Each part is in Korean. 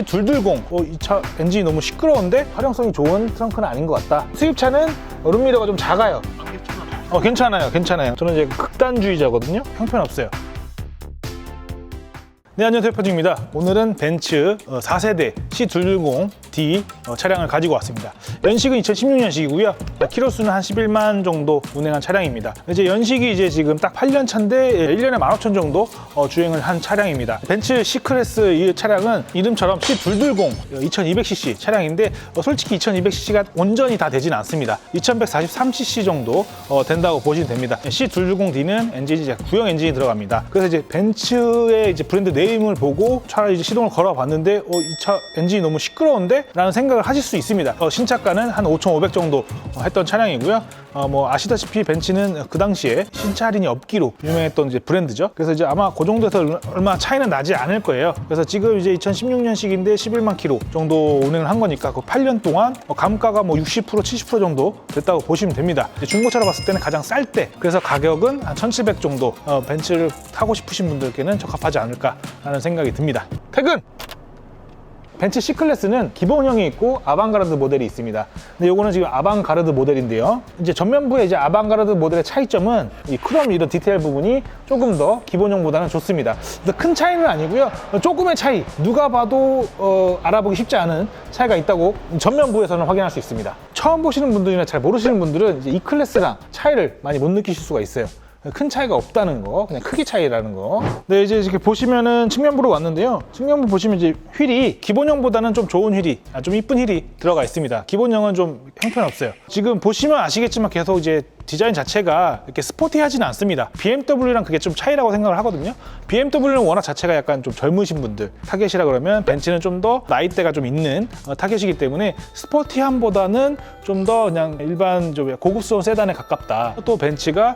C220 이 차 엔진이 너무 시끄러운데 활용성이 좋은 트렁크는 아닌 것 같다. 수입차는 룸미러가 좀 작아요. 괜찮아요. 저는 이제 극단주의자거든요. 형편없어요. 네, 안녕하세요, 표준입니다. 오늘은 벤츠 4세대 C210D 차량을 가지고 왔습니다. 연식은 2016년식이고요. 키로수는 한 11만 정도 운행한 차량입니다. 이제 연식이 이제 지금 딱 8년 차인데 1년에 15,000 정도 주행을 한 차량입니다. 벤츠 C클래스 이 차량은 이름처럼 C220 2200cc 차량인데 솔직히 2200cc가 온전히 다 되진 않습니다. 2143cc 정도 된다고 보시면 됩니다. C210D는 엔진이 이제 구형 엔진이 들어갑니다. 그래서 이제 벤츠의 이제 브랜드 네임을 보고 차를 이제 시동을 걸어봤는데 이 차 엔진이 너무 시끄러운데? 라는 생각을 하실 수 있습니다. 신차가는 한 5,500 정도 했던 차량이고요. 뭐 아시다시피 벤츠는 그 당시에 신차 할인이 없기로 유명했던 이제 브랜드죠. 그래서 이제 아마 그 정도에서 얼마 차이는 나지 않을 거예요. 그래서 지금 이제 2016년식인데 11만 킬로 정도 운행을 한 거니까 그 8년 동안 감가가 뭐 60% 70% 정도 됐다고 보시면 됩니다. 중고차로 봤을 때는 가장 쌀 때, 그래서 가격은 한 1,700 정도 벤츠를 타고 싶으신 분들께는 적합하지 않을까라는 생각이 듭니다. 퇴근! 벤츠 C클래스는 기본형이 있고 아방가르드 모델이 있습니다. 근데 요거는 지금 아방가르드 모델인데요. 이제 전면부의 이제 아방가르드 모델의 차이점은 이 크롬 이런 디테일 부분이 조금 더 기본형보다는 좋습니다. 근데 큰 차이는 아니고요. 조금의 차이, 누가 봐도 알아보기 쉽지 않은 차이가 있다고 전면부에서는 확인할 수 있습니다. 처음 보시는 분들이나 잘 모르시는 분들은 이제 이 클래스랑 차이를 많이 못 느끼실 수가 있어요. 큰 차이가 없다는 거, 그냥 크기 차이라는 거. 네, 이제 이렇게 보시면은 측면부로 왔는데요. 측면부 보시면 이제 휠이 기본형보다는 좀 좋은 휠이, 좀 이쁜 휠이 들어가 있습니다. 기본형은 좀 형편없어요. 지금 보시면 아시겠지만 계속 이제 디자인 자체가 이렇게 스포티하지는 않습니다. BMW랑 그게 좀 차이라고 생각을 하거든요. BMW는 워낙 자체가 약간 좀 젊으신 분들 타겟이라 그러면 벤츠는 좀 더 나이대가 좀 있는 타겟이기 때문에 스포티함보다는 좀 더 그냥 일반 좀 고급스러운 세단에 가깝다. 또 벤츠가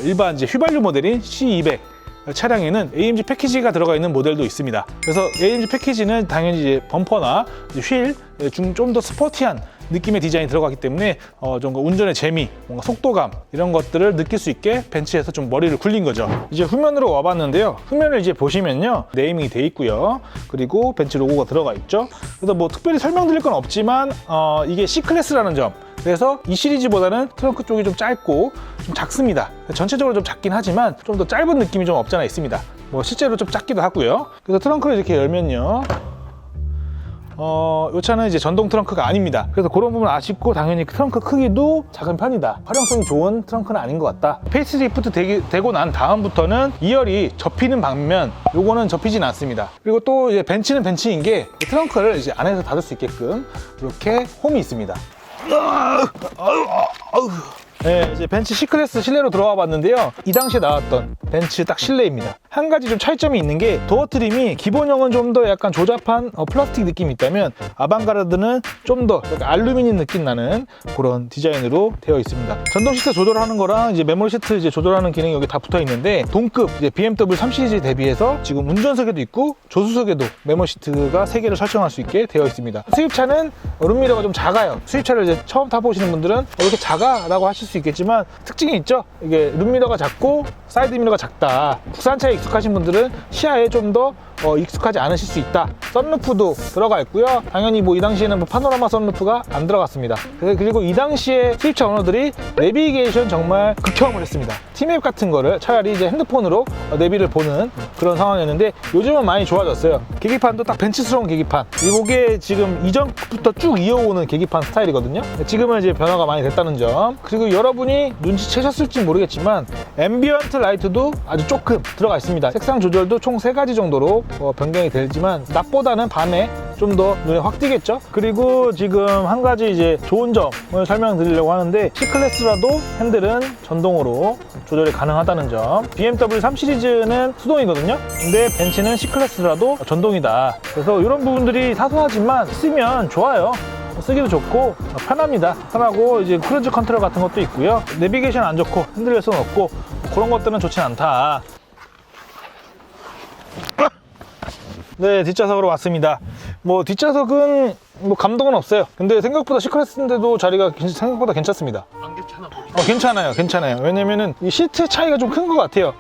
일반 이제 휘발유 모델인 C200 차량에는 AMG 패키지가 들어가 있는 모델도 있습니다. 그래서 AMG 패키지는 당연히 이제 범퍼나 휠 좀 더 스포티한 느낌의 디자인이 들어가기 때문에 좀 운전의 재미, 뭔가 속도감 이런 것들을 느낄 수 있게 벤츠에서 좀 머리를 굴린 거죠. 이제 후면으로 와봤는데요. 후면을 이제 보시면요, 네이밍이 돼 있고요. 그리고 벤츠 로고가 들어가 있죠. 그래서 뭐 특별히 설명드릴 건 없지만 이게 C클래스라는 점. 그래서 이 시리즈보다는 트렁크 쪽이 좀 짧고 좀 작습니다. 전체적으로 좀 작긴 하지만 좀 더 짧은 느낌이 좀 없잖아 있습니다. 뭐 실제로 좀 작기도 하고요. 그래서 트렁크를 이렇게 열면요. 이 차는 이제 전동 트렁크가 아닙니다. 그래서 그런 부분 아쉽고 당연히 트렁크 크기도 작은 편이다. 활용성이 좋은 트렁크는 아닌 것 같다. 페이스리프트 되고 난 다음부터는 2열이 접히는 반면 요거는 접히진 않습니다. 그리고 또 이제 벤츠는 벤츠인 게 트렁크를 이제 안에서 닫을 수 있게끔 이렇게 홈이 있습니다. 네, 이제 벤츠 C클래스 실내로 들어와 봤는데요. 이 당시에 나왔던 벤츠 딱 실내입니다. 한 가지 좀 차이점이 있는 게 도어 트림이 기본형은 좀 더 약간 조잡한 플라스틱 느낌이 있다면 아방가르드는 좀 더 알루미늄 느낌 나는 그런 디자인으로 되어 있습니다. 전동 시트 조절하는 거랑 이제 메모리 시트 이제 조절하는 기능이 여기 다 붙어 있는데 동급 이제 BMW 3 시리즈 대비해서 지금 운전석에도 있고 조수석에도 메모리 시트가 3개를 설정할 수 있게 되어 있습니다. 수입차는 룸미러가 좀 작아요. 수입차를 이제 처음 타보시는 분들은 이렇게 작아라고 하실 수 있겠지만 특징이 있죠. 이게 룸미러가 작고 사이드 미러가 작다. 국산차에 익숙하신 분들은 시야에 좀 더 익숙하지 않으실 수 있다. 썬루프도 들어가 있고요. 당연히 뭐 이 당시에는 뭐 파노라마 썬루프가 안 들어갔습니다. 그리고 이 당시에 수입차 오너들이 내비게이션 정말 극혐을 했습니다. T맵 같은 거를 차라리 이제 핸드폰으로 내비를 보는 그런 상황이었는데 요즘은 많이 좋아졌어요. 계기판도 딱 벤츠스러운 계기판. 이게 지금 이전부터 쭉 이어오는 계기판 스타일이거든요. 지금은 이제 변화가 많이 됐다는 점. 그리고 여러분이 눈치채셨을지 모르겠지만 앰비언트 라이트도 아주 조금 들어가 있습니다. 색상 조절도 총 3가지 정도로 변경이 되지만 낮보다는 밤에 좀 더 눈에 확 띄겠죠. 그리고 지금 한 가지 이제 좋은 점을 설명드리려고 하는데 C클래스라도 핸들은 전동으로 조절이 가능하다는 점. BMW 3 시리즈는 수동이거든요. 근데 벤츠는 C클래스라도 전동이다. 그래서 이런 부분들이 사소하지만 쓰면 좋아요. 쓰기도 좋고 편합니다. 편하고 이제 크루즈 컨트롤 같은 것도 있고요. 내비게이션 안 좋고 핸들 열선 없고 그런 것들은 좋진 않다. 네, 뒷좌석으로 왔습니다. 뭐 뒷좌석은 뭐 감동은 없어요. 근데 생각보다 C클래스인데도 자리가 생각보다 괜찮습니다. 안 괜찮아? 괜찮아요. 왜냐면은 이 시트 차이가 좀 큰 것 같아요.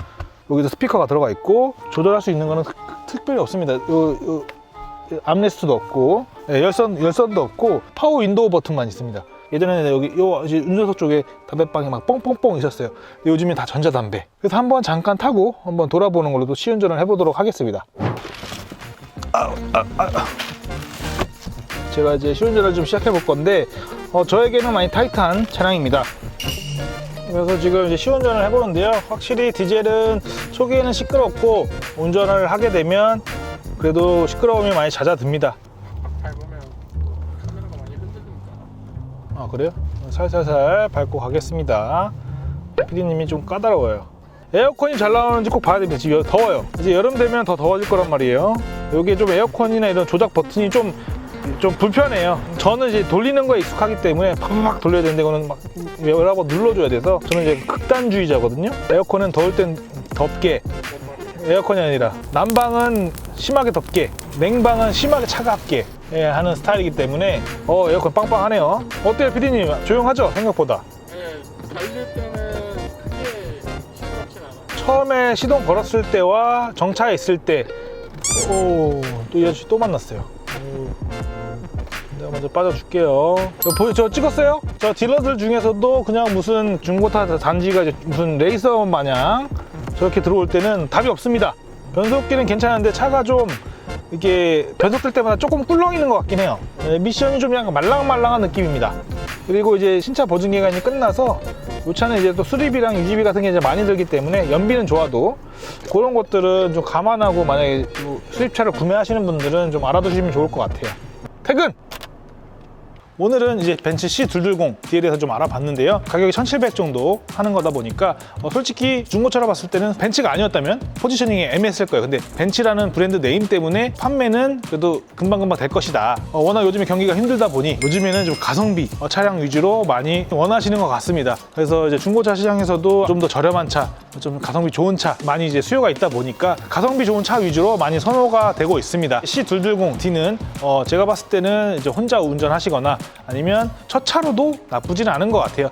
여기도 스피커가 들어가 있고 조절할 수 있는 거는 특별히 없습니다. 암레스트도 없고, 네, 열선도 없고, 파워 윈도우 버튼만 있습니다. 예전에는 여기 요 이제 운전석 쪽에 담배방이 막 뻥뻥뻥 있었어요. 요즘엔 다 전자담배. 그래서 한번 잠깐 타고 한번 돌아보는 걸로도 시운전을 해보도록 하겠습니다. 제가 이제 시운전을 좀 시작해 볼 건데, 저에게는 많이 타이트한 차량입니다. 그래서 지금 이제 시운전을 해보는데요. 확실히 디젤은 초기에는 시끄럽고 운전을 하게 되면 그래도 시끄러움이 많이 잦아듭니다. 밟으면 카메라가 많이 흔들립니다. 아, 그래요? 살살살 밟고 가겠습니다. 피디님이 좀 까다로워요. 에어컨이 잘 나오는지 꼭 봐야 됩니다. 지금 더워요. 이제 여름 되면 더 더워질 거란 말이에요. 여기에 좀 에어컨이나 이런 조작 버튼이 좀 불편해요. 저는 이제 돌리는 거에 익숙하기 때문에 팍팍 돌려야 되는데 이거는 막 여러 번 눌러줘야 돼서 저는 이제 극단주의자거든요. 에어컨은 더울 땐 덥게, 에어컨이 아니라 난방은 심하게 덥게, 냉방은 심하게 차갑게 하는 스타일이기 때문에 에어컨 빵빵하네요. 어때요, 피디님? 조용하죠? 생각보다. 네, 달릴 때는 크게 시끄럽진 않아요. 처음에 시동 걸었을 때와 정차에 있을 때, 또 이 아저씨 또 만났어요. 내가 먼저 빠져줄게요. 저 찍었어요? 저 딜러들 중에서도 그냥 무슨 중고차 단지가 이제 무슨 레이서 마냥 저렇게 들어올 때는 답이 없습니다. 변속기는 괜찮은데 차가 좀 이렇게 변속 될 때마다 조금 꿀렁이는 것 같긴 해요. 미션이 좀 약간 말랑말랑한 느낌입니다. 그리고 이제 신차 보증 기간이 끝나서 이 차는 이제 또 수리비랑 유지비 같은 게 이제 많이 들기 때문에 연비는 좋아도 그런 것들은 좀 감안하고 만약에 수입차를 구매하시는 분들은 좀 알아두시면 좋을 것 같아요. 퇴근! 오늘은 이제 벤츠 C220D에 대해서 좀 알아봤는데요. 가격이 1,700 정도 하는 거다 보니까 솔직히 중고차로 봤을 때는 벤츠가 아니었다면 포지셔닝이 애매했을 거예요. 근데 벤츠라는 브랜드 네임 때문에 판매는 그래도 금방금방 될 것이다. 워낙 요즘에 경기가 힘들다 보니 요즘에는 좀 가성비 차량 위주로 많이 원하시는 것 같습니다. 그래서 이제 중고차 시장에서도 좀 더 저렴한 차, 좀 가성비 좋은 차 많이 이제 수요가 있다 보니까 가성비 좋은 차 위주로 많이 선호가 되고 있습니다. C220D는 제가 봤을 때는 이제 혼자 운전하시거나 아니면 첫 차로도 나쁘지는 않은 것 같아요.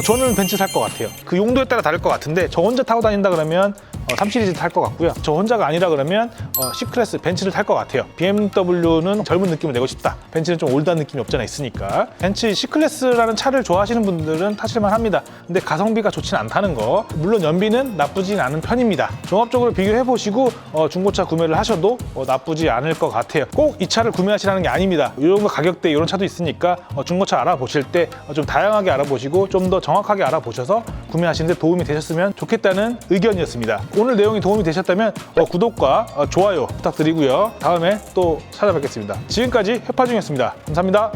저는 벤츠 살 것 같아요. 그 용도에 따라 다를 것 같은데 저 혼자 타고 다닌다 그러면 3 시리즈 탈 것 같고요. 저 혼자가 아니라 그러면 C클래스 벤츠를 탈 것 같아요. BMW는 젊은 느낌을 내고 싶다. 벤츠는 좀 올드한 느낌이 없잖아 있으니까. 벤츠 C클래스라는 차를 좋아하시는 분들은 타실만 합니다. 근데 가성비가 좋진 않다는 거. 물론 연비는 나쁘진 않은 편입니다. 종합적으로 비교해 보시고 중고차 구매를 하셔도 나쁘지 않을 것 같아요. 꼭 이 차를 구매하시라는 게 아닙니다. 이 정도 가격대 이런 차도 있으니까 중고차 알아보실 때 좀 다양하게 알아보시고 좀 더 정확하게 알아보셔서 구매하시는 데 도움이 되셨으면 좋겠다는 의견이었습니다. 오늘 내용이 도움이 되셨다면 구독과 좋아요 부탁드리고요. 다음에 또 찾아뵙겠습니다. 지금까지 해파중이었습니다. 감사합니다.